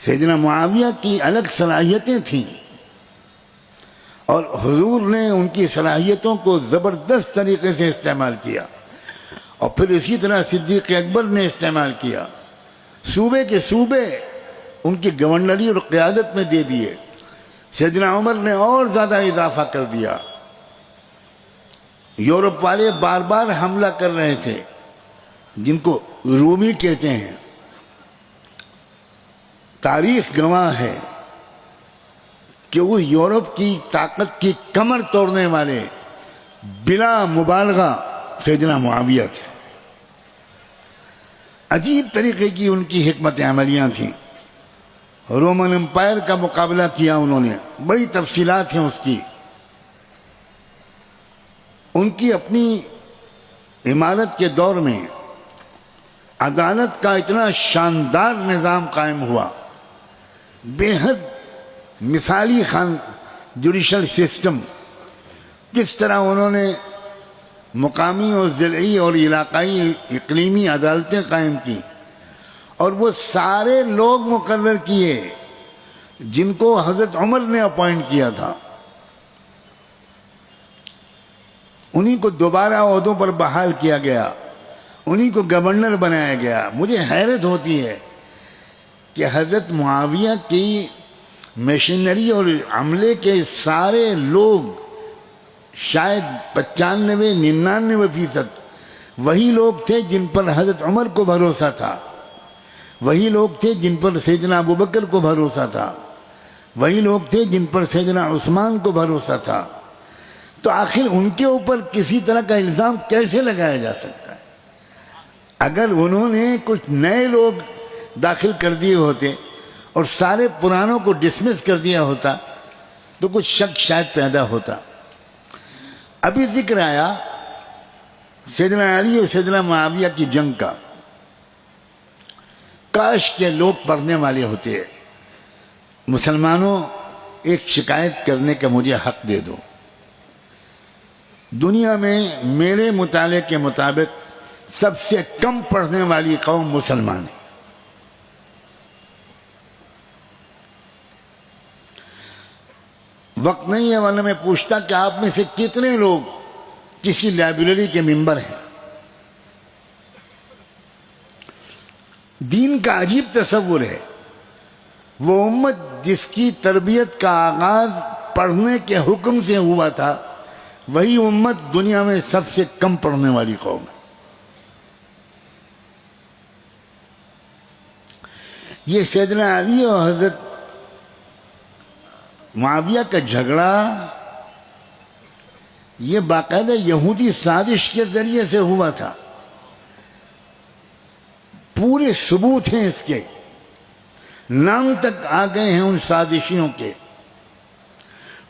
سیدنا معاویہ کی الگ صلاحیتیں تھیں اور حضور نے ان کی صلاحیتوں کو زبردست طریقے سے استعمال کیا، اور پھر اسی طرح صدیق اکبر نے استعمال کیا، صوبے کے صوبے ان کی گورنری اور قیادت میں دے دیے۔ سیدنا عمر نے اور زیادہ اضافہ کر دیا۔ یورپ والے بار بار حملہ کر رہے تھے، جن کو رومی کہتے ہیں۔ تاریخ گواہ ہے کہ وہ یورپ کی طاقت کی کمر توڑنے والے بلا مبالغہ سیدنا معاویہ تھے۔ عجیب طریقے کی ان کی حکمت عملیاں تھیں۔ رومن امپائر کا مقابلہ کیا انہوں نے، بڑی تفصیلات ہیں اس کی۔ ان کی اپنی عمارت کے دور میں عدالت کا اتنا شاندار نظام قائم ہوا، بے حد مثالی جوڈیشل سسٹم۔ کس طرح انہوں نے مقامی اور ضلعی اور علاقائی اقلیمی عدالتیں قائم کی، اور وہ سارے لوگ مقرر کیے جن کو حضرت عمر نے اپوائنٹ کیا تھا، انہی کو دوبارہ عہدوں پر بحال کیا گیا، انہی کو گورنر بنایا گیا۔ مجھے حیرت ہوتی ہے کہ حضرت معاویہ کی مشینری اور عملے کے سارے لوگ، شاید 95-99% وہی لوگ تھے جن پر حضرت عمر کو بھروسہ تھا، وہی لوگ تھے جن پر سیدنا ابوبکر کو بھروسہ تھا، وہی لوگ تھے جن پر سیدنا عثمان کو بھروسہ تھا۔ تو آخر ان کے اوپر کسی طرح کا الزام کیسے لگایا جا سکتا ہے؟ اگر انہوں نے کچھ نئے لوگ داخل کر دیے ہوتے اور سارے پرانوں کو ڈسمس کر دیا ہوتا تو کچھ شک شاید پیدا ہوتا۔ ابھی ذکر آیا سیدنا علی اور سیدنا معاویہ کی جنگ کا۔ کاش کے لوگ پڑھنے والے ہوتے۔ مسلمانوں، ایک شکایت کرنے کا مجھے حق دے دو۔ دنیا میں میرے مطالعے کے مطابق سب سے کم پڑھنے والی قوم مسلمان ہے۔ وقت نہیں ہے ورنہ میں پوچھتا کہ آپ میں سے کتنے لوگ کسی لائبریری کے ممبر ہیں۔ دین کا عجیب تصور ہے۔ وہ امت جس کی تربیت کا آغاز پڑھنے کے حکم سے ہوا تھا، وہی امت دنیا میں سب سے کم پڑھنے والی قوم ہے۔ یہ سیدنا علی اور حضرت معاویہ کا جھگڑا یہ باقاعدہ یہودی سازش کے ذریعے سے ہوا تھا۔ پورے ثبوت ہیں اس کے، نام تک آ گئے ہیں ان سازشیوں کے۔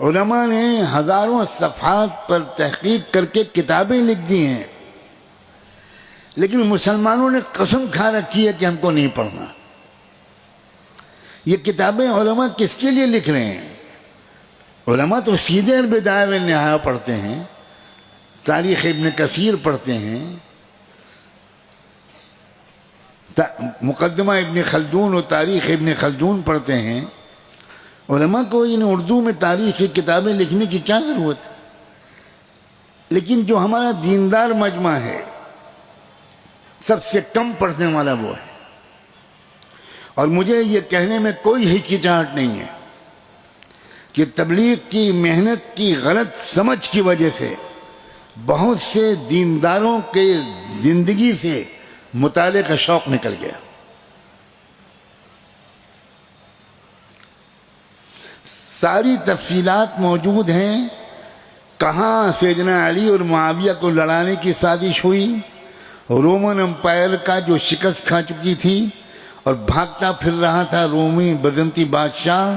علماء نے ہزاروں صفحات پر تحقیق کر کے کتابیں لکھ دی ہیں، لیکن مسلمانوں نے قسم کھا رکھی ہے کہ ہم کو نہیں پڑھنا۔ یہ کتابیں علماء کس کے لیے لکھ رہے ہیں؟ علماء تو سیدھے البدایہ والنہایہ پڑھتے ہیں، تاریخ ابن کثیر پڑھتے ہیں، مقدمہ ابن خلدون اور تاریخ ابن خلدون پڑھتے ہیں۔ علماء کو ان اردو میں تاریخ کی کتابیں لکھنے کی کیا ضرورت ہے؟ لیکن جو ہمارا دیندار مجمع ہے سب سے کم پڑھنے والا وہ ہے۔ اور مجھے یہ کہنے میں کوئی ہچکچاہٹ نہیں ہے کہ تبلیغ کی محنت کی غلط سمجھ کی وجہ سے بہت سے دینداروں کے زندگی سے مطالعے کا شوق نکل گیا۔ ساری تفصیلات موجود ہیں، کہاں سیدنا علی اور معاویہ کو لڑانے کی سازش ہوئی، رومن امپائر کا جو شکست کھا چکی تھی اور بھاگتا پھر رہا تھا رومی بزنطی بادشاہ۔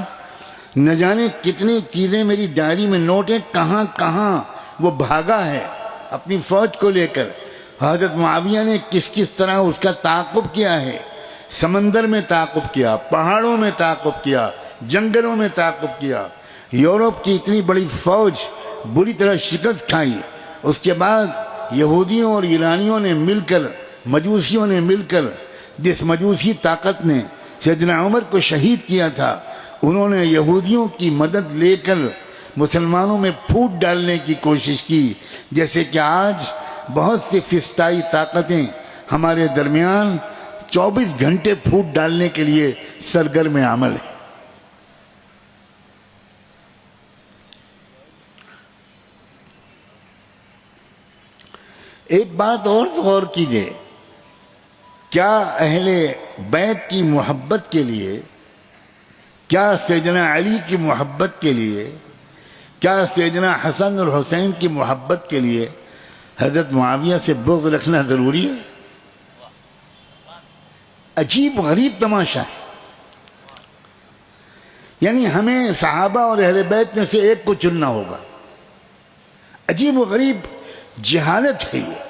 نہ جانے کتنی چیزیں میری ڈائری میں نوٹ ہیں، کہاں کہاں وہ بھاگا ہے اپنی فوج کو لے کر۔ حضرت معاویہ نے کس کس طرح اس کا تعاقب کیا ہے، سمندر میں تعاقب کیا، پہاڑوں میں تعاقب کیا، جنگلوں میں تعاقب کیا۔ یورپ کی اتنی بڑی فوج بری طرح شکست کھائی، اس کے بعد یہودیوں اور ایرانیوں نے مل کر، مجوسیوں نے مل کر، جس مجوسی طاقت نے سیدنا عمر کو شہید کیا تھا، انہوں نے یہودیوں کی مدد لے کر مسلمانوں میں پھوٹ ڈالنے کی کوشش کی، جیسے کہ آج بہت سی فسطائی طاقتیں ہمارے درمیان 24 گھنٹے پھوٹ ڈالنے کے لیے سرگرم عمل ہیں۔ ایک بات اور غور کیجئے، کیا اہل بیت کی محبت کے لیے، کیا سیدنا علی کی محبت کے لیے، کیا سیدنا حسن اور حسین کی محبت کے لیے حضرت معاویہ سے بغض رکھنا ضروری ہے؟ عجیب غریب تماشا ہے۔ یعنی ہمیں صحابہ اور اہل بیت میں سے ایک کو چننا ہوگا۔ عجیب و غریب جہالت ہے یہ۔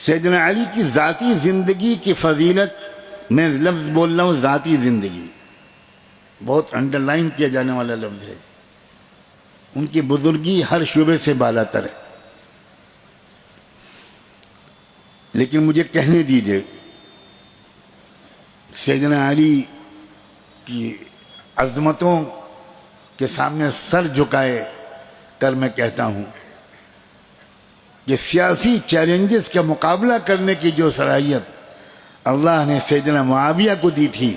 سیدنا علی کی ذاتی زندگی کی فضیلت، میں لفظ بول رہا ہوں ذاتی زندگی، بہت انڈر لائن کیا جانے والا لفظ ہے۔ ان کی بزرگی ہر شعبے سے بالا تر ہے، لیکن مجھے کہنے دیجئے، سیدنا علی کی عظمتوں کے سامنے سر جھکائے کر میں کہتا ہوں کہ سیاسی چیلنجز کا مقابلہ کرنے کی جو صلاحیت اللہ نے سیدنا معاویہ کو دی تھی،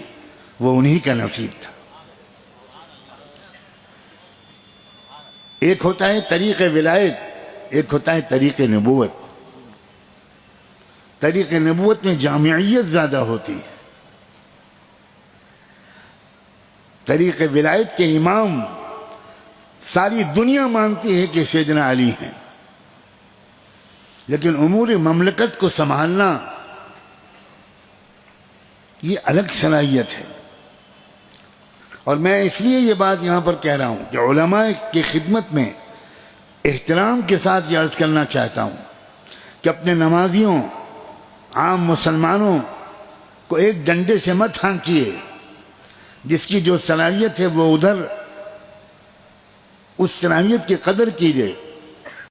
وہ انہی کا نصیب تھا۔ ایک ہوتا ہے طریق ولایت، ایک ہوتا ہے طریق نبوت۔ طریق نبوت میں جامعیت زیادہ ہوتی ہے، طریق ولایت کے امام ساری دنیا مانتی ہے کہ سیدنا علی ہیں، لیکن امور مملکت کو سنبھالنا یہ الگ صلاحیت ہے۔ اور میں اس لیے یہ بات یہاں پر کہہ رہا ہوں کہ علماء کی خدمت میں احترام کے ساتھ یہ عرض کرنا چاہتا ہوں کہ اپنے نمازیوں، عام مسلمانوں کو ایک ڈنڈے سے مت ہانکیے۔ جس کی جو صلاحیت ہے وہ ادھر اس صلاحیت کی قدر کیجئے۔